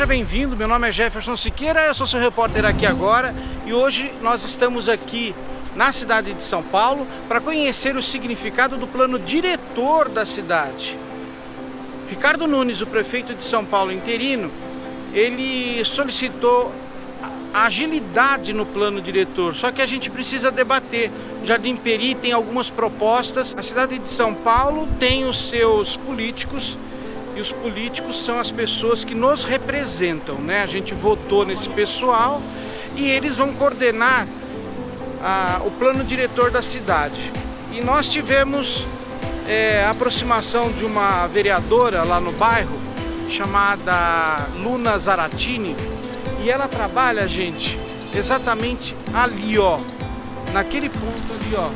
seja bem-vindo, meu nome é Jefferson Siqueira, eu sou seu repórter aqui agora e hoje nós estamos aqui na cidade de São Paulo para conhecer o significado do plano diretor da cidade. Ricardo Nunes, o prefeito de São Paulo interino, ele solicitou agilidade no plano diretor, só que a gente precisa debater. O Jardim Peri tem algumas propostas, a cidade de São Paulo tem os seus políticos e os políticos são as pessoas que nos representam, né? A gente votou nesse pessoal e eles vão coordenar o plano diretor da cidade. E nós tivemos a aproximação de uma vereadora lá no bairro chamada Luna Zaratini e ela trabalha, gente, exatamente ali, ó, naquele ponto ali, ó,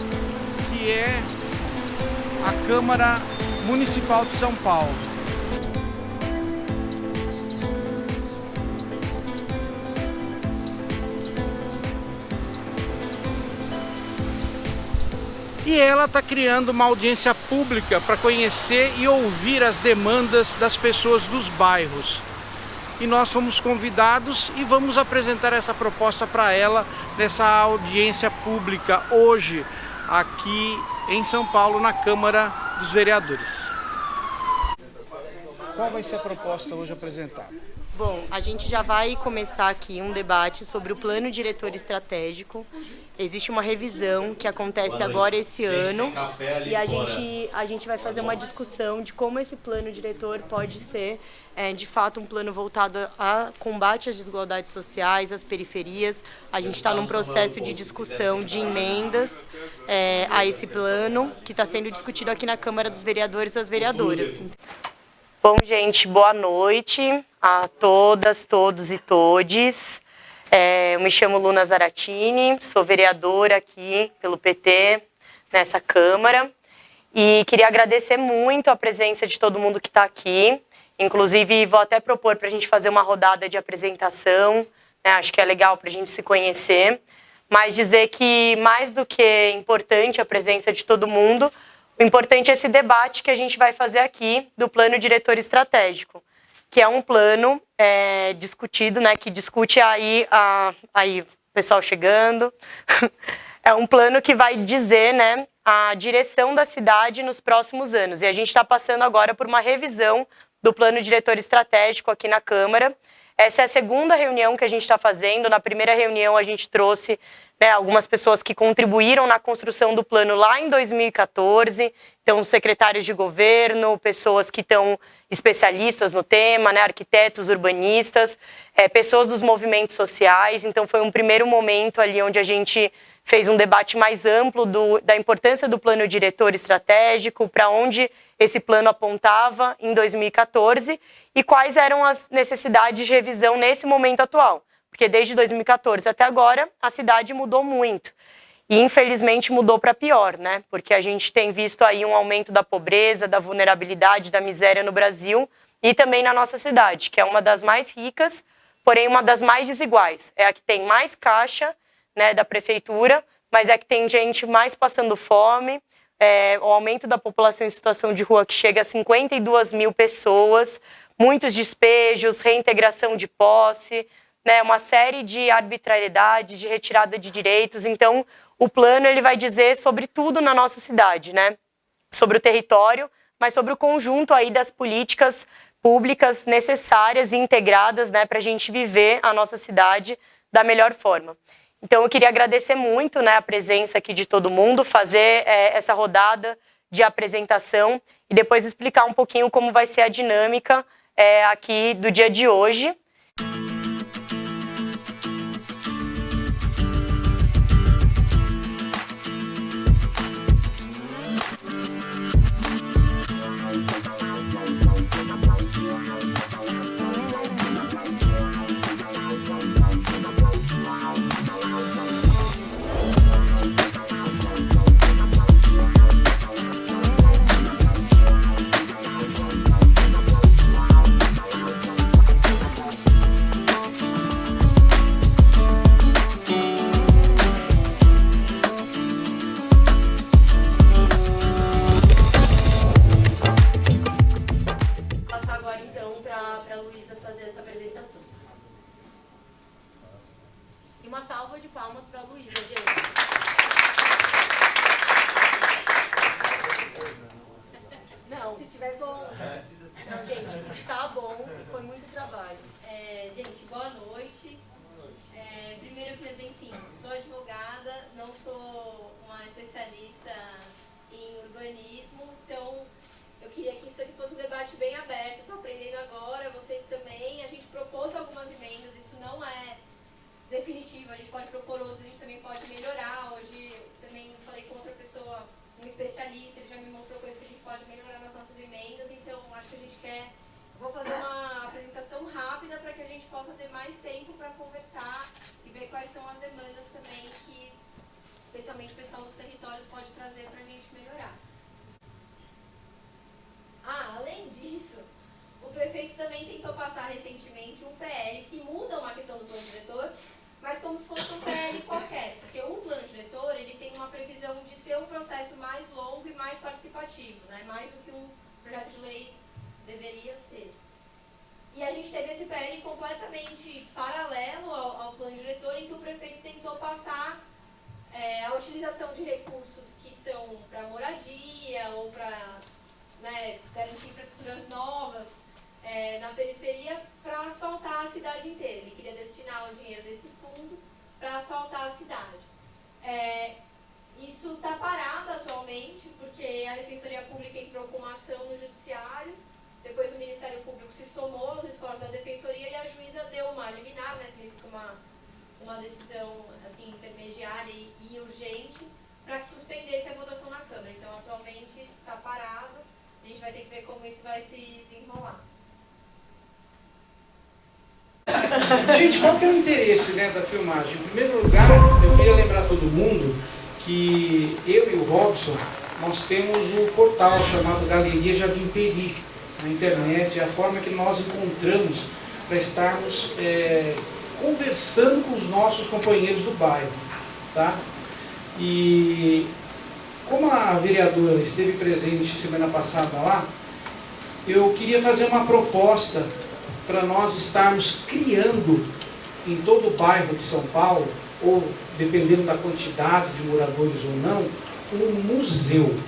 que é a Câmara Municipal de São Paulo. E ela está criando uma audiência pública para conhecer e ouvir as demandas das pessoas dos bairros. E nós fomos convidados e vamos apresentar essa proposta para ela nessa audiência pública hoje, aqui em São Paulo, na Câmara dos Vereadores. Qual vai ser a proposta hoje apresentada? Bom, a gente já vai começar aqui um debate sobre o plano diretor estratégico. Existe uma revisão que acontece agora esse ano e a gente vai fazer uma discussão de como esse plano diretor pode ser, de fato, um plano voltado a combate às desigualdades sociais, às periferias. A gente está num processo de discussão de emendas a esse plano que está sendo discutido aqui na Câmara dos Vereadores e das Vereadoras. Bom, gente, boa noite a todas, todos e todes. Eu me chamo Luna Zaratini, sou vereadora aqui pelo PT nessa Câmara e queria agradecer muito a presença de todo mundo que está aqui. Inclusive, vou até propor para a gente fazer uma rodada de apresentação, né? Acho que é legal para a gente se conhecer, mas dizer que mais do que importante a presença de todo mundo, o importante é esse debate que a gente vai fazer aqui do plano diretor estratégico, que é um plano discutido, né, que discute aí o pessoal chegando. É um plano que vai dizer, né, a direção da cidade nos próximos anos. E a gente está passando agora por uma revisão do plano diretor estratégico aqui na Câmara. Essa é a segunda reunião que a gente está fazendo. Na primeira reunião a gente trouxe, né, algumas pessoas que contribuíram na construção do plano lá em 2014, então secretários de governo, pessoas que estão especialistas no tema, né, arquitetos, urbanistas, pessoas dos movimentos sociais. Então foi um primeiro momento ali onde a gente fez um debate mais amplo da importância do plano diretor estratégico, para onde esse plano apontava em 2014 e quais eram as necessidades de revisão nesse momento atual. Porque desde 2014 até agora, a cidade mudou muito. E, infelizmente, mudou para pior, né? Porque a gente tem visto aí um aumento da pobreza, da vulnerabilidade, da miséria no Brasil e também na nossa cidade, que é uma das mais ricas, porém uma das mais desiguais. É a que tem mais caixa, né, da prefeitura, mas é a que tem gente mais passando fome. O aumento da população em situação de rua que chega a 52 mil pessoas, muitos despejos, reintegração de posse, né, uma série de arbitrariedades, de retirada de direitos. Então, o plano ele vai dizer sobre tudo na nossa cidade, né? Sobre o território, mas sobre o conjunto aí das políticas públicas necessárias e integradas, né, para a gente viver a nossa cidade da melhor forma. Então, eu queria agradecer muito, né, a presença aqui de todo mundo, fazer essa rodada de apresentação e depois explicar um pouquinho como vai ser a dinâmica aqui do dia de hoje. E uma salva de palmas para a Luísa, gente. Não. Se tiver bom. Não, gente, está bom e foi muito trabalho. Gente, boa noite. Primeiro eu queria dizer, enfim, sou advogada, não sou uma especialista em urbanismo, então eu queria que isso aqui fosse um debate bem aberto. Estou aprendendo agora, vocês também. A gente propôs algumas emendas, isso não é definitivo, a gente pode propor outros, a gente também pode melhorar. Hoje também falei com outra pessoa, um especialista, ele já me mostrou coisas que a gente pode melhorar nas nossas emendas, então acho que a gente quer... Vou fazer uma apresentação rápida para que a gente possa ter mais tempo para conversar e ver quais são as demandas também que, especialmente o pessoal dos territórios, pode trazer para a gente melhorar. Além disso, o prefeito também tentou passar recentemente um PL que muda uma questão do plano diretor, mas como se fosse um PL qualquer, porque o plano diretor ele tem uma previsão de ser um processo mais longo e mais participativo, né? Mais do que um projeto de lei deveria ser. E a gente teve esse PL completamente paralelo ao plano diretor, em que o prefeito tentou passar a utilização de recursos que são para moradia ou para garantir infraestruturas novas na periferia para asfaltar a cidade inteira. Ele queria destinar o dinheiro desse fundo para asfaltar a cidade. Isso está parado atualmente, porque a Defensoria Pública entrou com uma ação no Judiciário. Depois o Ministério Público se somou aos esforços da Defensoria e a juíza deu uma liminar, significa uma decisão assim, intermediária e urgente, para que suspendesse a votação na Câmara. Então, atualmente está parado, a gente vai ter que ver como isso vai se desenrolar. Gente, qual que é o interesse, né, da filmagem? Em primeiro lugar, eu queria lembrar todo mundo que eu e o Robson, nós temos um portal chamado Galeria Jardim Peri, na internet, é a forma que nós encontramos para estarmos conversando com os nossos companheiros do bairro, tá? E como a vereadora esteve presente semana passada lá, eu queria fazer uma proposta para nós estarmos criando em todo o bairro de São Paulo, ou dependendo da quantidade de moradores ou não, um museu,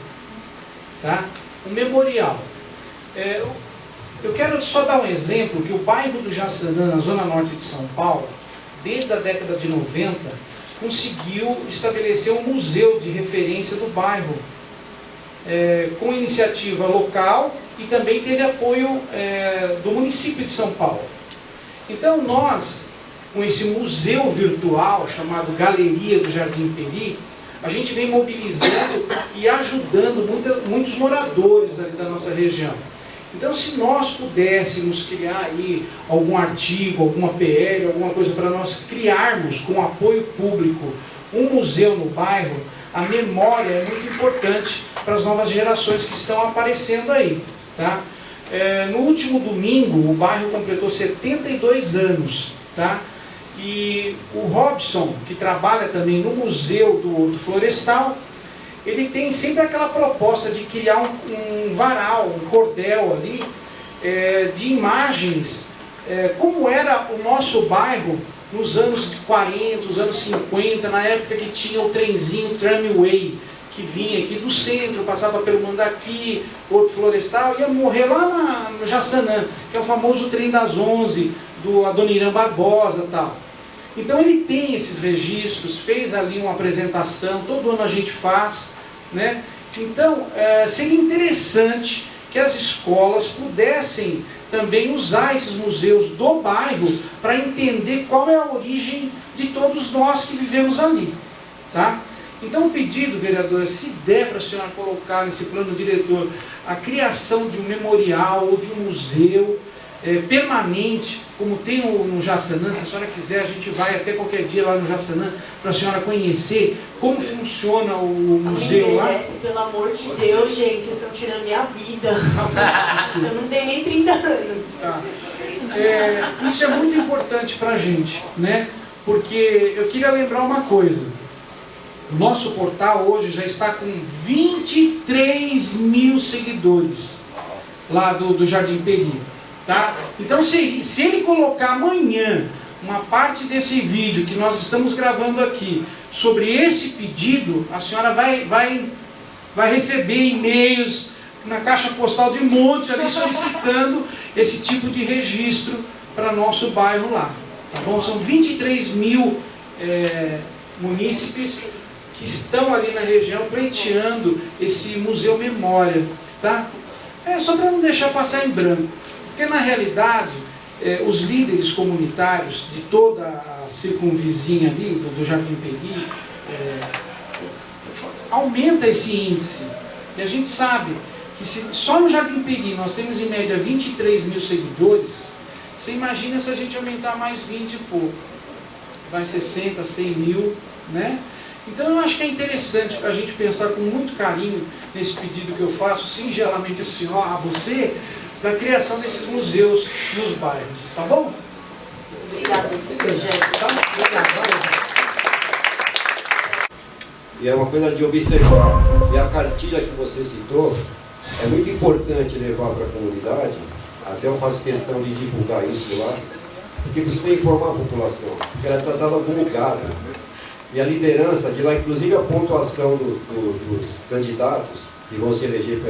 tá? Um memorial. Eu quero só dar um exemplo, que o bairro do Jaçanã, na zona norte de São Paulo, desde a década de 90, conseguiu estabelecer um museu de referência do bairro, com iniciativa local e também teve apoio do município de São Paulo. Então nós, com esse museu virtual chamado Galeria do Jardim Peri, a gente vem mobilizando e ajudando muitos moradores da nossa região. Então, se nós pudéssemos criar aí algum artigo, alguma PL, alguma coisa para nós criarmos com apoio público um museu no bairro, a memória é muito importante para as novas gerações que estão aparecendo aí, tá? No último domingo, o bairro completou 72 anos, tá? E o Robson, que trabalha também no Museu do Florestal, ele tem sempre aquela proposta de criar um varal, um cordel ali, de imagens, como era o nosso bairro nos anos 40, os anos 50, na época que tinha o trenzinho Tramway, que vinha aqui do centro, passava pelo Mandaki, Porto Florestal, ia morrer lá no Jaçanã, que é o famoso trem das 11, do Adoniran Barbosa e tal. Então ele tem esses registros, fez ali uma apresentação, todo ano a gente faz, né? Então seria interessante que as escolas pudessem também usar esses museus do bairro para entender qual é a origem de todos nós que vivemos ali, tá? Então o pedido, vereadora, se der para a senhora colocar nesse plano diretor a criação de um memorial ou de um museu permanente, como tem no Jaçanã. Se a senhora quiser, a gente vai até qualquer dia lá no Jaçanã para a senhora conhecer como funciona o museu lá. Pelo amor de Deus, gente, vocês estão tirando minha vida. Eu não tenho nem 30 anos. Tá. Isso é muito importante para a gente, né? Porque eu queria lembrar uma coisa. O nosso portal hoje já está com 23 mil seguidores lá do Jardim Peri. Tá? Então, se ele colocar amanhã uma parte desse vídeo que nós estamos gravando aqui sobre esse pedido, a senhora vai receber e-mails na caixa postal de montes ali solicitando esse tipo de registro para nosso bairro lá, tá bom? São 23 mil munícipes que estão ali na região pleiteando esse Museu Memória, tá? Só para não deixar passar em branco, porque na realidade os líderes comunitários de toda a circunvizinha ali, do Jardim Peri, aumenta esse índice, e a gente sabe que se só no Jardim Peri nós temos em média 23 mil seguidores, você imagina se a gente aumentar mais 20 e pouco, vai 60, 100 mil, né? Então eu acho que é interessante a gente pensar com muito carinho nesse pedido que eu faço, singelamente assim, a você, da criação desses museus nos bairros, tá bom? Obrigada, tá? Obrigado. E é uma coisa de observar. E a cartilha que você citou é muito importante levar para a comunidade, até eu faço questão de divulgar isso lá, porque precisa informar a população, porque ela é tratada como gado. E a liderança de lá, inclusive a pontuação dos candidatos que vão se eleger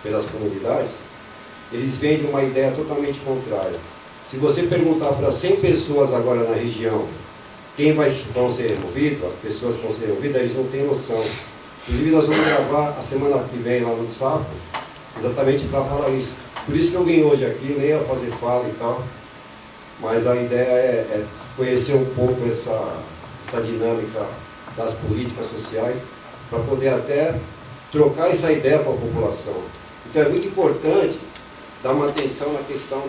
pelas comunidades, eles vendem uma ideia totalmente contrária. Se você perguntar para 100 pessoas agora na região quem vão ser removidos, as pessoas que vão ser removidas, eles não têm noção. Inclusive nós vamos gravar a semana que vem lá no Sapo, exatamente para falar isso. Por isso que eu vim hoje aqui, nem ia fazer fala e tal, mas a ideia é conhecer um pouco essa dinâmica das políticas sociais, para poder até trocar essa ideia para a população. Então é muito importante dar uma atenção na questão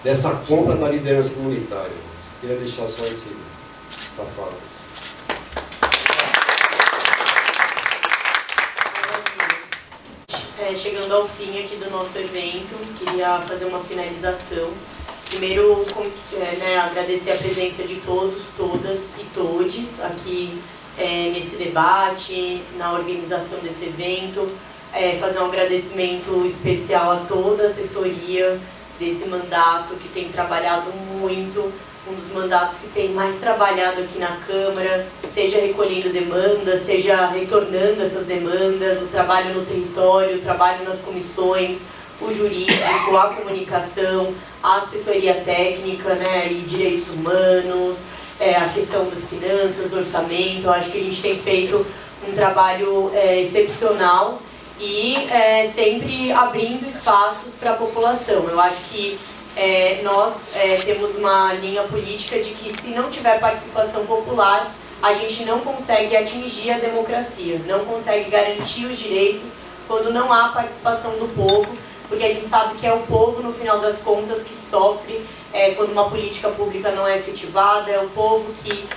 dessa compra da liderança comunitária. Queria deixar só essa fala. Chegando ao fim aqui do nosso evento, queria fazer uma finalização. Primeiro, agradecer a presença de todos, todas e todes aqui nesse debate, na organização desse evento. Fazer um agradecimento especial a toda a assessoria desse mandato, que tem trabalhado muito, um dos mandatos que tem mais trabalhado aqui na Câmara, seja recolhendo demandas, seja retornando essas demandas, o trabalho no território, o trabalho nas comissões, o jurídico, a comunicação, a assessoria técnica, né, e direitos humanos, a questão das finanças, do orçamento. Eu acho que a gente tem feito um trabalho excepcional e sempre abrindo espaços para a população. Eu acho que nós temos uma linha política de que, se não tiver participação popular, a gente não consegue atingir a democracia, não consegue garantir os direitos quando não há participação do povo, porque a gente sabe que é o povo, no final das contas, que sofre quando uma política pública não é efetivada, é o povo que,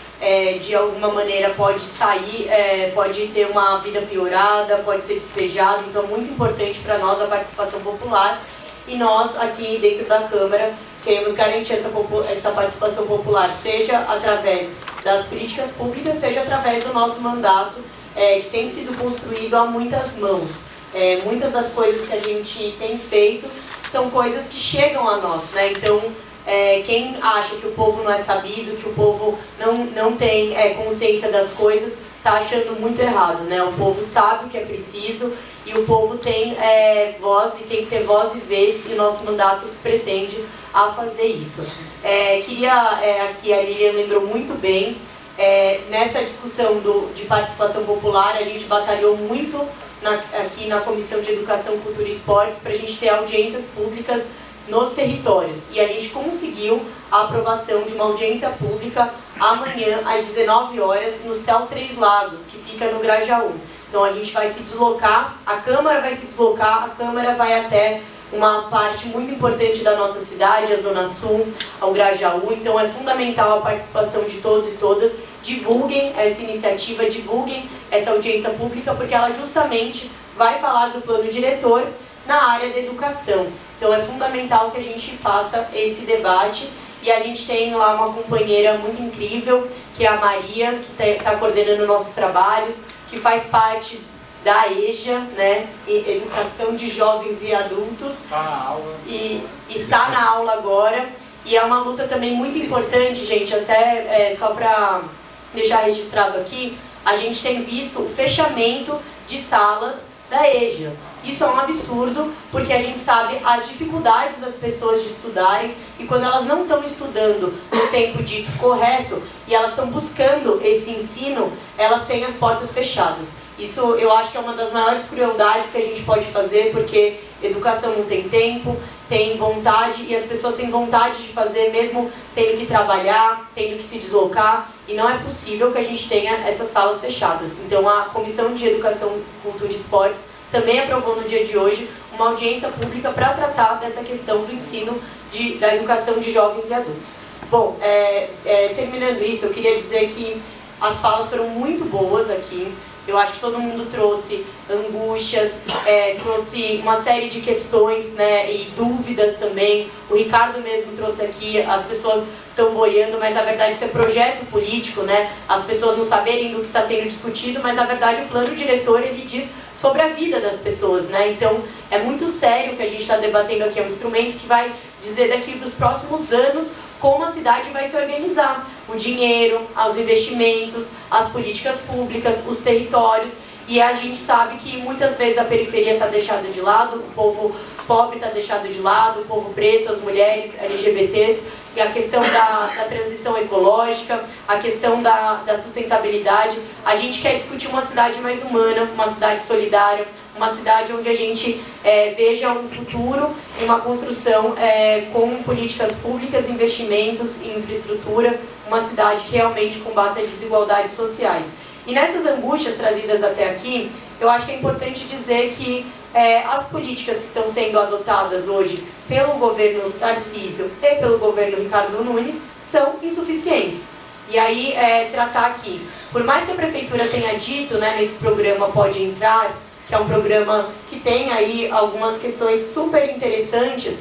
de alguma maneira, pode sair, pode ter uma vida piorada, pode ser despejado. Então é muito importante para nós a participação popular, e nós, aqui dentro da Câmara, queremos garantir essa participação popular, seja através das políticas públicas, seja através do nosso mandato, que tem sido construído a muitas mãos. Muitas das coisas que a gente tem feito são coisas que chegam a nós, né? Então, quem acha que o povo não é sabido, que o povo não tem consciência das coisas, está achando muito errado, né? O povo sabe o que é preciso e o povo tem voz, e tem que ter voz e vez, e o nosso mandato se pretende a fazer isso. Aqui a Lilian lembrou muito bem, nessa discussão de participação popular, a gente batalhou muito aqui na Comissão de Educação, Cultura e Esportes, para a gente ter audiências públicas nos territórios. E a gente conseguiu a aprovação de uma audiência pública amanhã, às 19 horas, no Céu Três Lagos, que fica no Grajaú. Então a gente vai se deslocar, a Câmara vai se deslocar, a Câmara vai até uma parte muito importante da nossa cidade, a Zona Sul, ao Grajaú. Então é fundamental a participação de todos e todas. Divulguem essa iniciativa, divulguem essa audiência pública, porque ela justamente vai falar do plano diretor na área da educação. Então é fundamental que a gente faça esse debate, e a gente tem lá uma companheira muito incrível, que é a Maria, que está coordenando nossos trabalhos, que faz parte da EJA, né, Educação de Jovens e Adultos, e está na aula agora. E é uma luta também muito importante, gente, até só para deixar registrado aqui, a gente tem visto o fechamento de salas da EJA. Isso é um absurdo, porque a gente sabe as dificuldades das pessoas de estudarem, e quando elas não estão estudando no tempo dito correto, e elas estão buscando esse ensino, elas têm as portas fechadas. Isso eu acho que é uma das maiores crueldades que a gente pode fazer, porque educação não tem tempo, tem vontade, e as pessoas têm vontade de fazer mesmo tendo que trabalhar, tendo que se deslocar, e não é possível que a gente tenha essas salas fechadas. Então a Comissão de Educação, Cultura e Esportes também aprovou no dia de hoje uma audiência pública para tratar dessa questão do ensino da educação de jovens e adultos. Bom, terminando isso, eu queria dizer que as falas foram muito boas aqui. Eu acho que todo mundo trouxe angústias, trouxe uma série de questões, né, e dúvidas também. O Ricardo mesmo trouxe aqui, as pessoas estão boiando, mas na verdade isso é projeto político, né? As pessoas não saberem do que está sendo discutido, mas na verdade o plano diretor ele diz sobre a vida das pessoas, né? Então é muito sério o que a gente está debatendo aqui, é um instrumento que vai dizer daqui dos próximos anos como a cidade vai se organizar, o dinheiro, os investimentos, as políticas públicas, os territórios, e a gente sabe que muitas vezes a periferia está deixada de lado, o povo pobre está deixado de lado, o povo preto, as mulheres, LGBTs, e a questão da transição ecológica, a questão da sustentabilidade. A gente quer discutir uma cidade mais humana, uma cidade solidária, uma cidade onde a gente veja um futuro e uma construção com políticas públicas, investimentos em infraestrutura, uma cidade que realmente combata as desigualdades sociais. E nessas angústias trazidas até aqui, eu acho que é importante dizer que as políticas que estão sendo adotadas hoje pelo governo Tarcísio e pelo governo Ricardo Nunes são insuficientes. E aí, tratar aqui, por mais que a prefeitura tenha dito, né, nesse programa Pode Entrar, que é um programa que tem aí algumas questões super interessantes,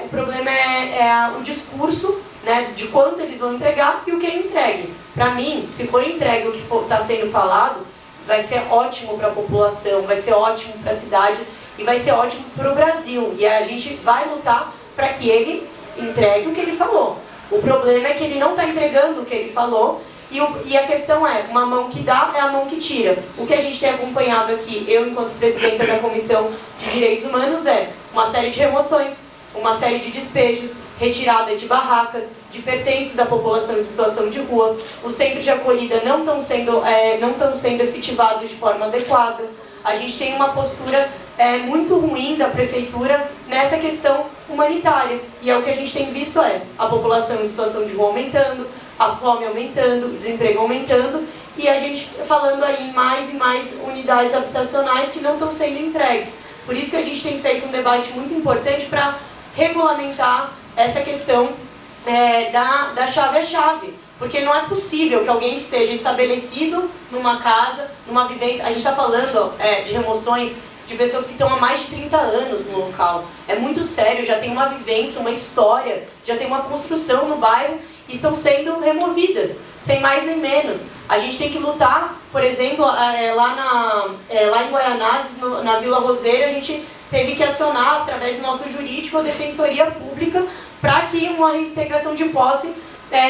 o problema é o discurso, né, de quanto eles vão entregar e o que é entregue. Para mim, se for entregue o que está sendo falado, vai ser ótimo para a população, vai ser ótimo para a cidade e vai ser ótimo para o Brasil. E a gente vai lutar para que ele entregue o que ele falou. O problema é que ele não está entregando o que ele falou. E a questão é, uma mão que dá é a mão que tira. O que a gente tem acompanhado aqui, eu enquanto presidenta da Comissão de Direitos Humanos, é uma série de remoções, uma série de despejos, retirada de barracas, de pertences da população em situação de rua. Os centros de acolhida não estão sendo efetivados de forma adequada. A gente tem uma postura muito ruim da prefeitura nessa questão humanitária. E o que a gente tem visto a população em situação de rua aumentando, a fome aumentando, o desemprego aumentando, e a gente falando aí em mais e mais unidades habitacionais que não estão sendo entregues. Por isso que a gente tem feito um debate muito importante para regulamentar essa questão da chave a chave. Porque não é possível que alguém esteja estabelecido numa casa, numa vivência. A gente está falando de remoções de pessoas que estão há mais de 30 anos no local. É muito sério, já tem uma vivência, uma história, já tem uma construção no bairro e estão sendo removidas, sem mais nem menos. A gente tem que lutar, por exemplo, lá em Guaianazes, na Vila Roseira, a gente teve que acionar, através do nosso jurídico, a Defensoria Pública, para que uma reintegração de posse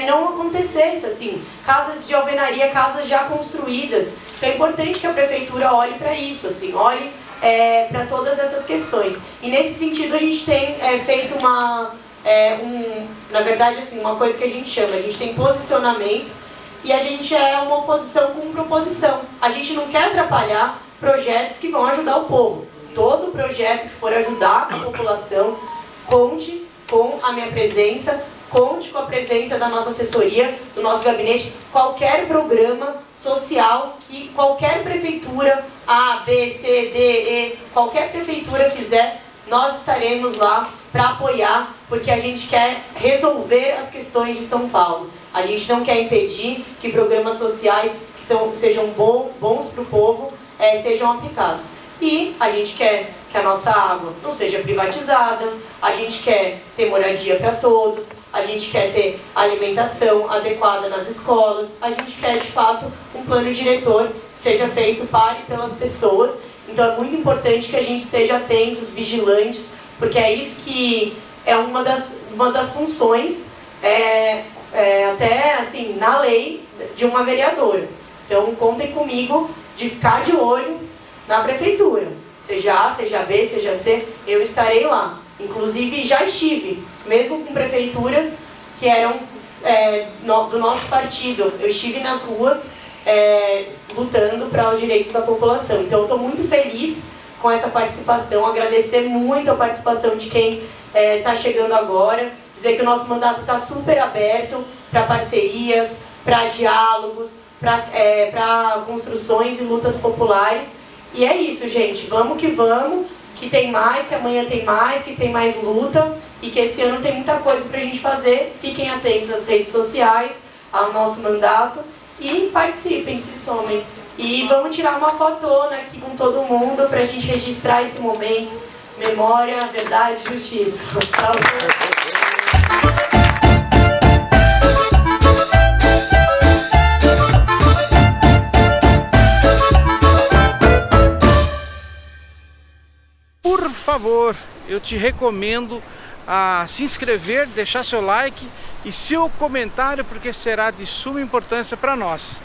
não acontecesse, assim. Casas de alvenaria, casas já construídas. Então é importante que a prefeitura olhe para isso, assim, olhe para todas essas questões. E nesse sentido a gente tem feito na verdade, assim, uma coisa que a gente tem posicionamento e a gente é uma oposição com proposição. A gente não quer atrapalhar projetos que vão ajudar o povo. Todo projeto que for ajudar a população, conte com a minha presença, conte com a presença da nossa assessoria, do nosso gabinete, qualquer programa social que qualquer prefeitura, A, B, C, D, E, qualquer prefeitura fizer, nós estaremos lá para apoiar, porque a gente quer resolver as questões de São Paulo. A gente não quer impedir que programas sociais que sejam bons para o povo sejam aplicados. E a gente quer que a nossa água não seja privatizada, a gente quer ter moradia para todos, a gente quer ter alimentação adequada nas escolas, a gente quer, de fato, um plano diretor que seja feito para e pelas pessoas. Então é muito importante que a gente esteja atentos, vigilantes, porque é isso que é uma das uma das funções, até assim, na lei de uma vereadora. Então, contem comigo de ficar de olho na prefeitura. Seja A, seja B, seja C, eu estarei lá. Inclusive, já estive, mesmo com prefeituras que eram do nosso partido. Eu estive nas ruas lutando para os direitos da população. Então, eu estou muito feliz com essa participação, agradecer muito a participação de quem está chegando agora, dizer que o nosso mandato está super aberto para parcerias, para diálogos, para construções e lutas populares. E é isso, gente, vamos, que tem mais, que amanhã tem mais, que tem mais luta e que esse ano tem muita coisa para a gente fazer. Fiquem atentos às redes sociais, ao nosso mandato e participem, se somem. E vamos tirar uma fotona aqui com todo mundo para a gente registrar esse momento. Memória, verdade, justiça. Por favor, eu te recomendo a se inscrever, deixar seu like e seu comentário, porque será de suma importância para nós.